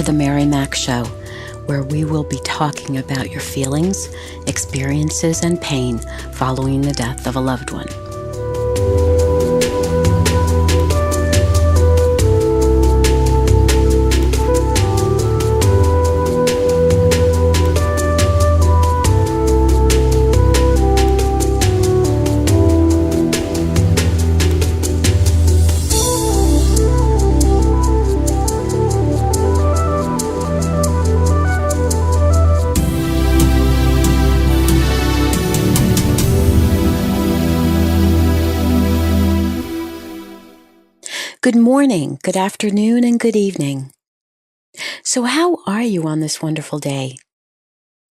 The Mary Mac Show, where we will be talking about your feelings, experiences, and pain following the death of a loved one. Good morning, good afternoon, and good evening. So how are you on this wonderful day?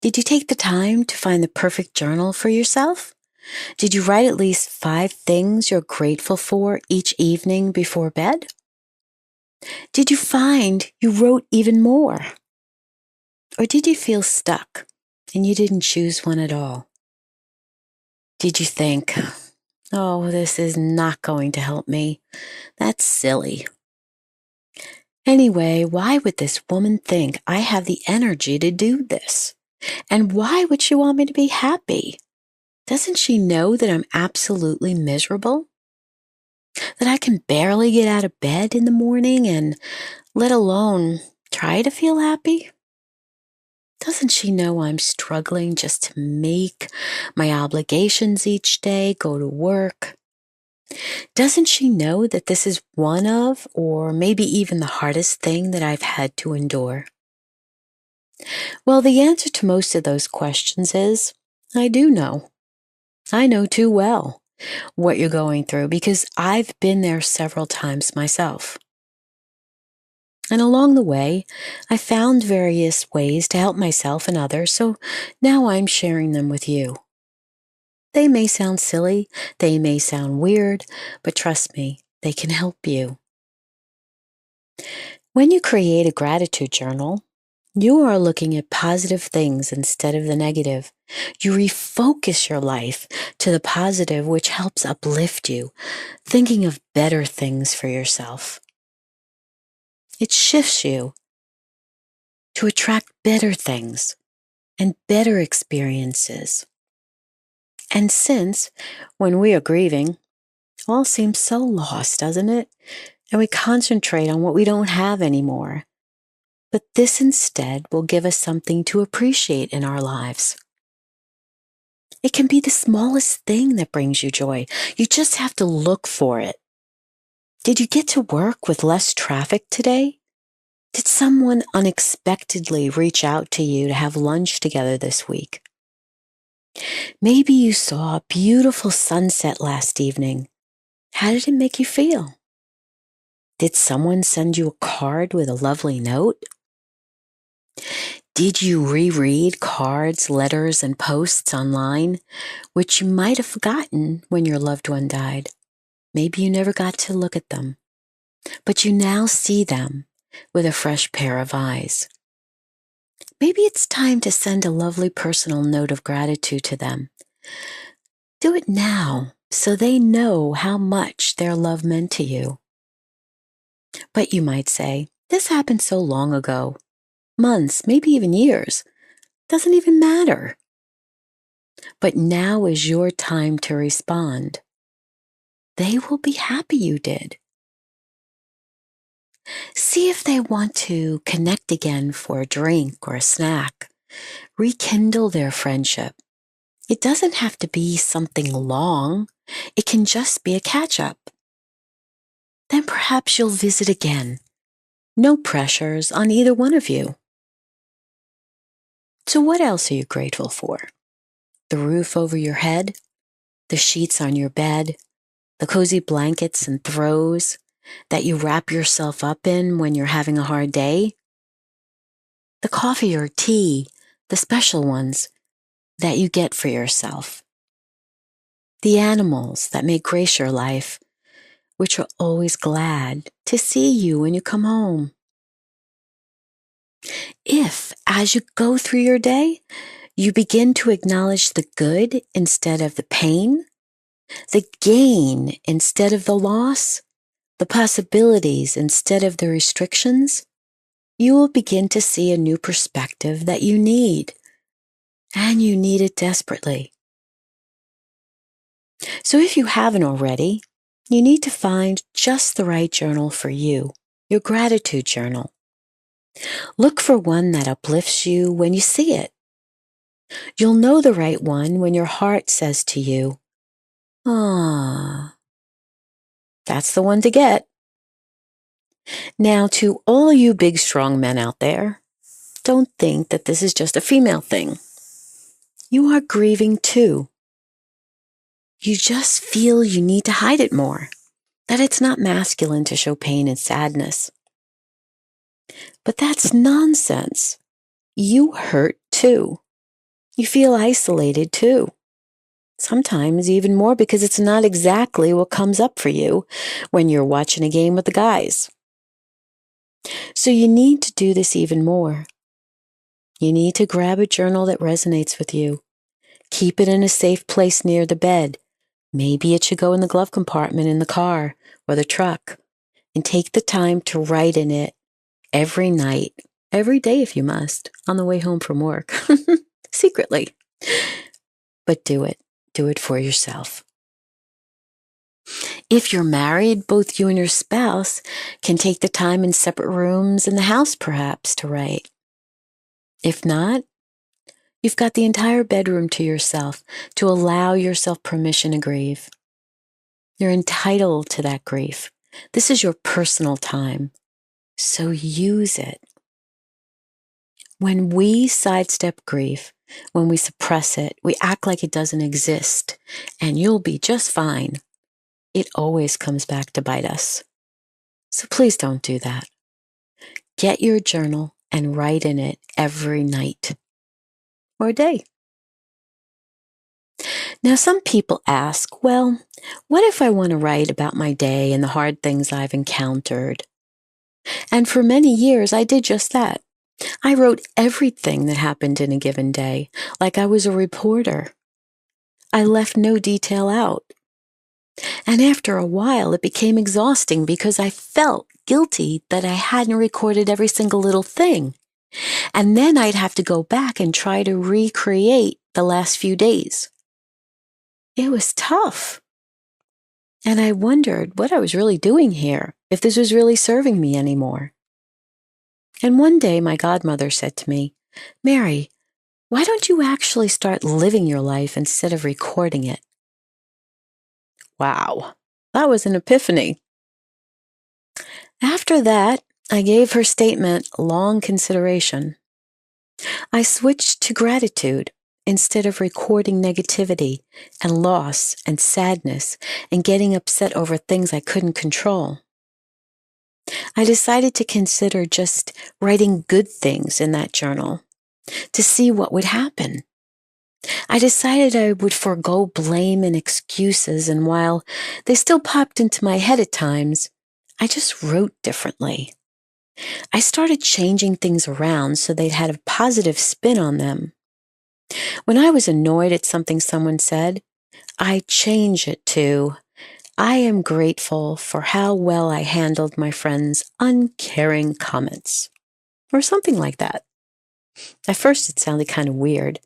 Did you take the time to find the perfect journal for yourself? Did you write at least 5 things you're grateful for each evening before bed? Did you find you wrote even more? Or did you feel stuck and you didn't choose one at all? Did you think, oh, this is not going to help me? That's silly. Anyway, why would this woman think I have the energy to do this? And why would she want me to be happy? Doesn't she know that I'm absolutely miserable? That I can barely get out of bed in the morning and let alone try to feel happy? Doesn't she know I'm struggling just to make my obligations each day, go to work? Doesn't she know that this is one of, or maybe even the hardest thing that I've had to endure? Well, the answer to most of those questions is, I do know. I know too well what you're going through because I've been there several times myself. And along the way, I found various ways to help myself and others, so now I'm sharing them with you. They may sound silly, they may sound weird, but trust me, they can help you. When you create a gratitude journal, you are looking at positive things instead of the negative. You refocus your life to the positive, which helps uplift you, thinking of better things for yourself. It shifts you to attract better things and better experiences. And since, when we are grieving, all seems so lost, doesn't it? And we concentrate on what we don't have anymore. But this instead will give us something to appreciate in our lives. It can be the smallest thing that brings you joy. You just have to look for it. Did you get to work with less traffic today? Did someone unexpectedly reach out to you to have lunch together this week? Maybe you saw a beautiful sunset last evening. How did it make you feel? Did someone send you a card with a lovely note? Did you reread cards, letters, and posts online, which you might have forgotten when your loved one died? Maybe you never got to look at them, but you now see them with a fresh pair of eyes. Maybe it's time to send a lovely personal note of gratitude to them. Do it now so they know how much their love meant to you. But you might say, this happened so long ago. Months, maybe even years. Doesn't even matter. But now is your time to respond. They will be happy you did. See if they want to connect again for a drink or a snack. Rekindle their friendship. It doesn't have to be something long. It can just be a catch-up. Then perhaps you'll visit again. No pressures on either one of you. So what else are you grateful for? The roof over your head, the sheets on your bed, the cozy blankets and throws that you wrap yourself up in when you're having a hard day, the coffee or tea, the special ones that you get for yourself, the animals that may grace your life, which are always glad to see you when you come home. If, as you go through your day, you begin to acknowledge the good instead of the pain, the gain instead of the loss, the possibilities instead of the restrictions, you will begin to see a new perspective that you need, and you need it desperately. So if you haven't already, you need to find just the right journal for you, your gratitude journal. Look for one that uplifts you when you see it. You'll know the right one when your heart says to you, "Ah, that's the one to get." Now, to all you big, strong men out there, don't think that this is just a female thing. You are grieving too. You just feel you need to hide it more, that it's not masculine to show pain and sadness. But that's nonsense. You hurt too. You feel isolated too. Sometimes even more because it's not exactly what comes up for you when you're watching a game with the guys. So you need to do this even more. You need to grab a journal that resonates with you. Keep it in a safe place near the bed. Maybe it should go in the glove compartment in the car or the truck. And take the time to write in it every night, every day if you must, on the way home from work, secretly. But do it. Do it for yourself. If you're married, both you and your spouse can take the time in separate rooms in the house, perhaps, to write. If not, you've got the entire bedroom to yourself to allow yourself permission to grieve. You're entitled to that grief. This is your personal time, so use it. When we sidestep grief, when we suppress it, we act like it doesn't exist, and you'll be just fine. It always comes back to bite us. So please don't do that. Get your journal and write in it every night or day. Now, some people ask, well, what if I want to write about my day and the hard things I've encountered? And for many years, I did just that. I wrote everything that happened in a given day, like I was a reporter. I left no detail out. And after a while, it became exhausting because I felt guilty that I hadn't recorded every single little thing. And then I'd have to go back and try to recreate the last few days. It was tough. And I wondered what I was really doing here, if this was really serving me anymore. And one day my godmother said to me, "Mary, why don't you actually start living your life instead of recording it?" Wow, that was an epiphany. After that, I gave her statement long consideration. I switched to gratitude instead of recording negativity and loss and sadness and getting upset over things I couldn't control. I decided to consider just writing good things in that journal to see what would happen. I decided I would forego blame and excuses, and while they still popped into my head at times, I just wrote differently. I started changing things around so they'd had a positive spin on them. When I was annoyed at something someone said, I changed it to, "I am grateful for how well I handled my friend's uncaring comments," or something like that. At first, it sounded kind of weird,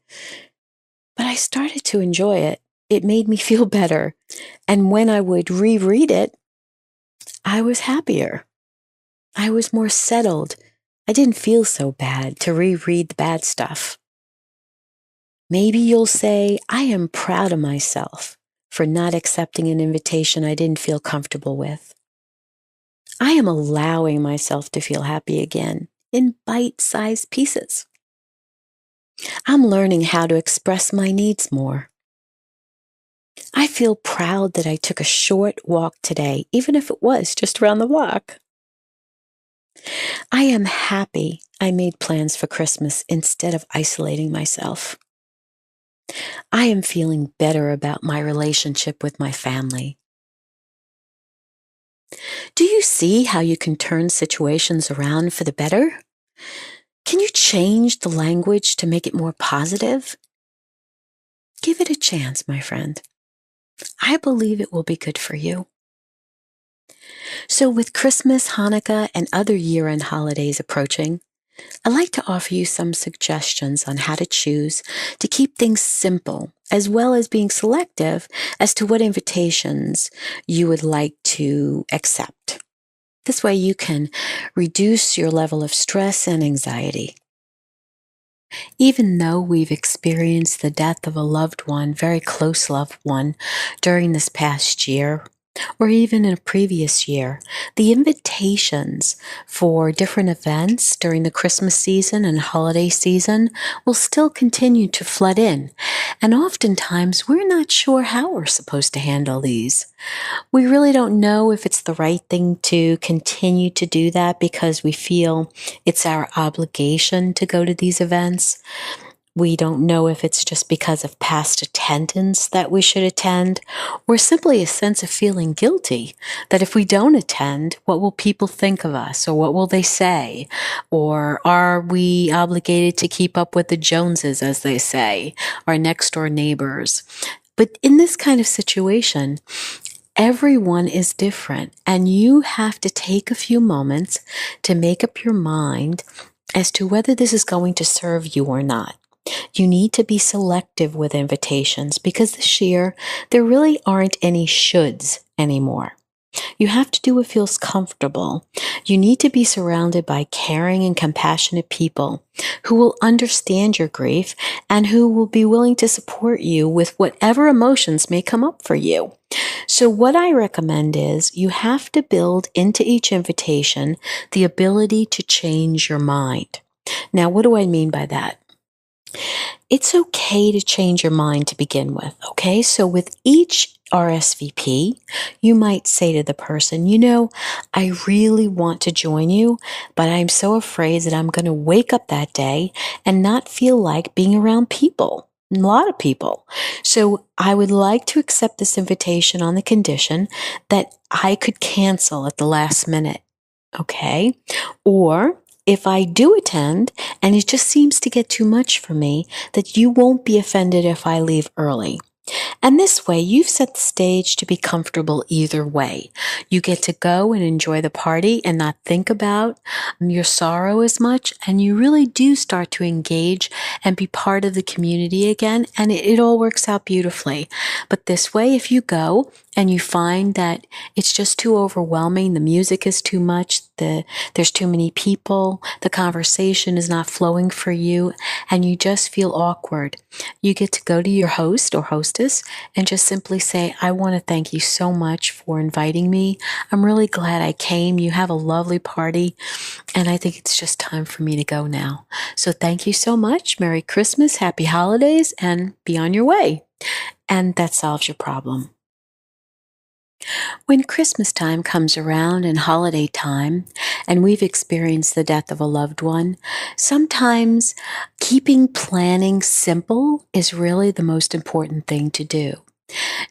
but I started to enjoy it. It made me feel better. And when I would reread it, I was happier. I was more settled. I didn't feel so bad to reread the bad stuff. Maybe you'll say, "I am proud of myself for not accepting an invitation I didn't feel comfortable with. I am allowing myself to feel happy again in bite-sized pieces. I'm learning how to express my needs more. I feel proud that I took a short walk today, even if it was just around the block. I am happy I made plans for Christmas instead of isolating myself. I am feeling better about my relationship with my family." Do you see how you can turn situations around for the better? Can you change the language to make it more positive? Give it a chance, my friend. I believe it will be good for you. So with Christmas, Hanukkah, and other year-end holidays approaching, I'd like to offer you some suggestions on how to choose to keep things simple, as well as being selective as to what invitations you would like to accept. This way you can reduce your level of stress and anxiety. Even though we've experienced the death of a loved one, very close loved one, during this past year, or even in a previous year, the invitations for different events during the Christmas season and holiday season will still continue to flood in. And oftentimes, we're not sure how we're supposed to handle these. We really don't know if it's the right thing to continue to do that because we feel it's our obligation to go to these events. We don't know if it's just because of past attendance that we should attend, or simply a sense of feeling guilty that if we don't attend, what will people think of us, or what will they say? Or are we obligated to keep up with the Joneses, as they say, our next door neighbors? But in this kind of situation, everyone is different, and you have to take a few moments to make up your mind as to whether this is going to serve you or not. You need to be selective with invitations because this year there really aren't any shoulds anymore. You have to do what feels comfortable. You need to be surrounded by caring and compassionate people who will understand your grief and who will be willing to support you with whatever emotions may come up for you. So what I recommend is you have to build into each invitation the ability to change your mind. Now, what do I mean by that? It's okay to change your mind to begin with, okay? So with each RSVP, you might say to the person, I really want to join you, but I'm so afraid that I'm going to wake up that day and not feel like being around people, a lot of people. So I would like to accept this invitation on the condition that I could cancel at the last minute, okay? Or if I do attend and it just seems to get too much for me, that you won't be offended if I leave early. And this way, you've set the stage to be comfortable either way. You get to go and enjoy the party and not think about your sorrow as much, and you really do start to engage and be part of the community again, and it all works out beautifully. But this way, if you go and you find that it's just too overwhelming, the music is too much, there's too many people, the conversation is not flowing for you, and you just feel awkward, you get to go to your host or hostess and just simply say, I want to thank you so much for inviting me. I'm really glad I came. You have a lovely party, and I think it's just time for me to go now. So thank you so much. Merry Christmas, Happy Holidays, and be on your way. And that solves your problem. When Christmas time comes around and holiday time, and we've experienced the death of a loved one, sometimes keeping planning simple is really the most important thing to do.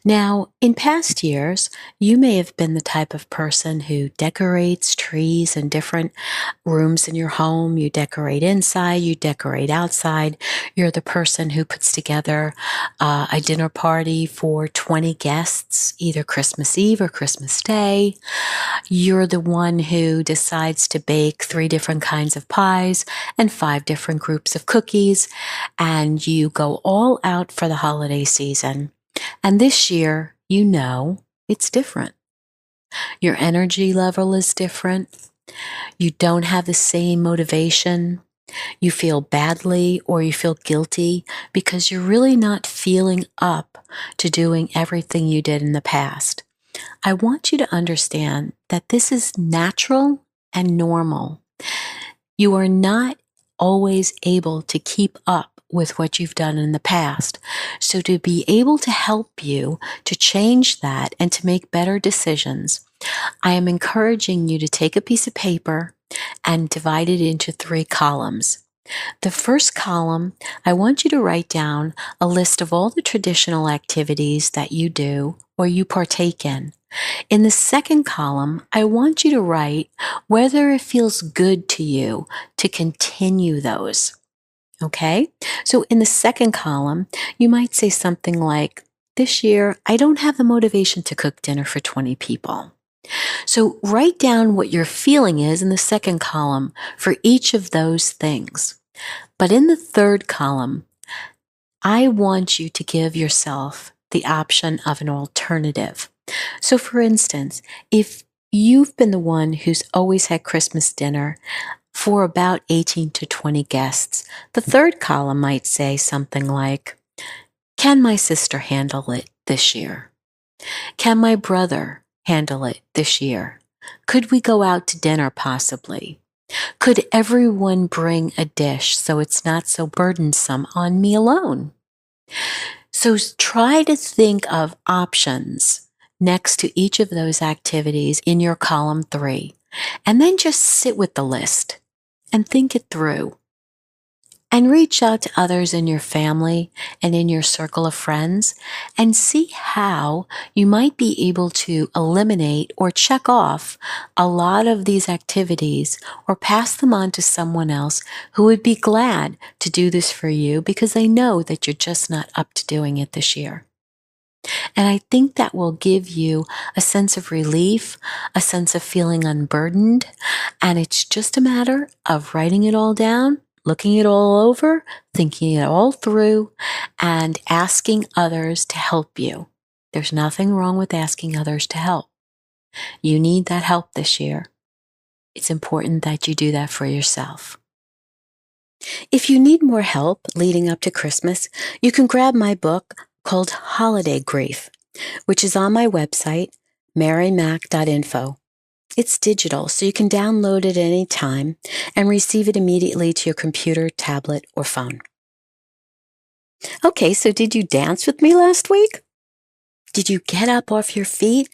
Now, in past years, you may have been the type of person who decorates trees in different rooms in your home. You decorate inside, you decorate outside. You're the person who puts together a dinner party for 20 guests, either Christmas Eve or Christmas Day. You're the one who decides to bake 3 different kinds of pies and 5 different groups of cookies, and you go all out for the holiday season. And this year, it's different. Your energy level is different. You don't have the same motivation. You feel badly or you feel guilty because you're really not feeling up to doing everything you did in the past. I want you to understand that this is natural and normal. You are not always able to keep up with what you've done in the past. So to be able to help you to change that and to make better decisions, I am encouraging you to take a piece of paper and divide it into 3 columns. The first column, I want you to write down a list of all the traditional activities that you do or you partake in. In the second column, I want you to write whether it feels good to you to continue those. Okay? So in the second column, you might say something like, this year, I don't have the motivation to cook dinner for 20 people. So write down what your feeling is in the second column for each of those things. But in the third column, I want you to give yourself the option of an alternative. So for instance, if you've been the one who's always had Christmas dinner for about 18 to 20 guests, the third column might say something like, can my sister handle it this year? Can my brother handle it this year? Could we go out to dinner possibly? Could everyone bring a dish so it's not so burdensome on me alone? So try to think of options next to each of those activities in your column 3, and then just sit with the list and think it through. And reach out to others in your family and in your circle of friends and see how you might be able to eliminate or check off a lot of these activities or pass them on to someone else who would be glad to do this for you because they know that you're just not up to doing it this year. And I think that will give you a sense of relief, a sense of feeling unburdened, and it's just a matter of writing it all down, looking it all over, thinking it all through, and asking others to help you. There's nothing wrong with asking others to help. You need that help this year. It's important that you do that for yourself. If you need more help leading up to Christmas, you can grab my book called Holiday Grief, which is on my website, marymac.info. It's digital, so you can download it at any time and receive it immediately to your computer, tablet, or phone. Okay, so did you dance with me last week? Did you get up off your feet,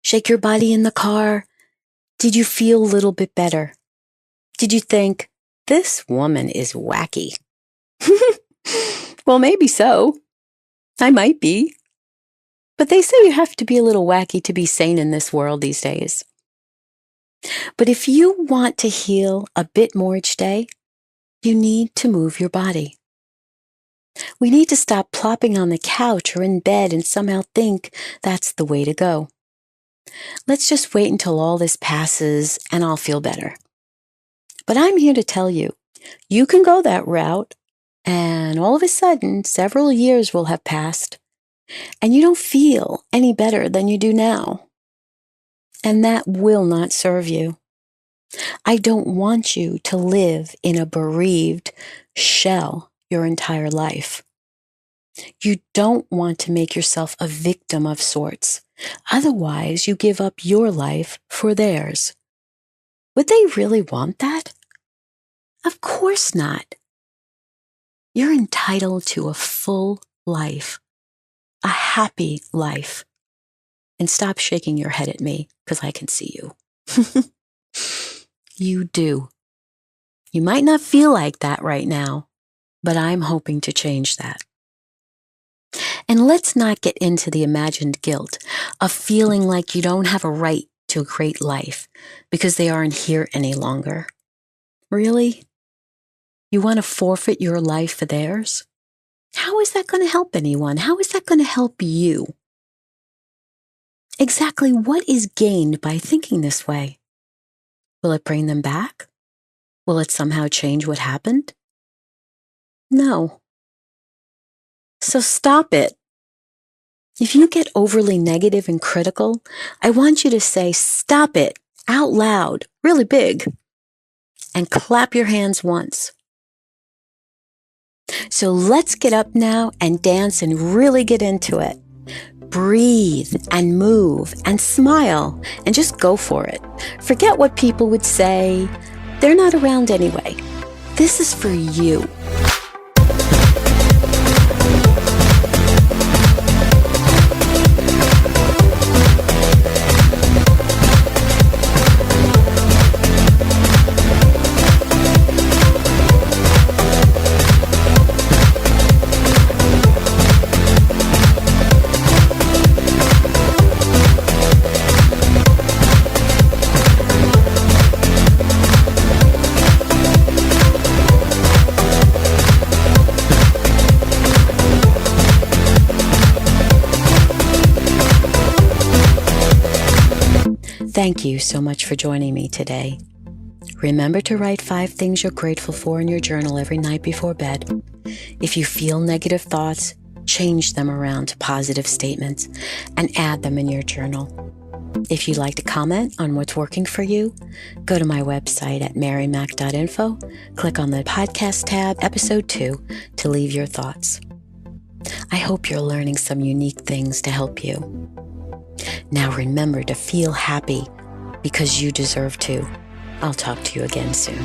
shake your body in the car? Did you feel a little bit better? Did you think, this woman is wacky? Well, maybe so. I might be. But they say you have to be a little wacky to be sane in this world these days. But if you want to heal a bit more each day, you need to move your body. We need to stop plopping on the couch or in bed and somehow think that's the way to go. Let's just wait until all this passes and I'll feel better. But I'm here to tell you, you can go that route and all of a sudden several years will have passed and you don't feel any better than you do now. And that will not serve you. I don't want you to live in a bereaved shell your entire life. You don't want to make yourself a victim of sorts. Otherwise, you give up your life for theirs. Would they really want that? Of course not. You're entitled to a full life, a happy life. And stop shaking your head at me, because I can see you. You do. You might not feel like that right now, but I'm hoping to change that. And let's not get into the imagined guilt of feeling like you don't have a right to a great life because they aren't here any longer. Really? You want to forfeit your life for theirs? How is that going to help anyone? How is that going to help you? Exactly what is gained by thinking this way? Will it bring them back? Will it somehow change what happened? No. So stop it. If you get overly negative and critical, I want you to say, stop it, out loud, really big, and clap your hands once. So let's get up now and dance and really get into it. Breathe and move and smile and just go for it. Forget what people would say. They're not around anyway. This is for you. Thank you so much for joining me today. Remember to write 5 things you're grateful for in your journal every night before bed. If you feel negative thoughts, change them around to positive statements and add them in your journal. If you'd like to comment on what's working for you, go to my website at marymac.info, click on the podcast tab, episode 2, to leave your thoughts. I hope you're learning some unique things to help you. Now remember to feel happy because you deserve to. I'll talk to you again soon.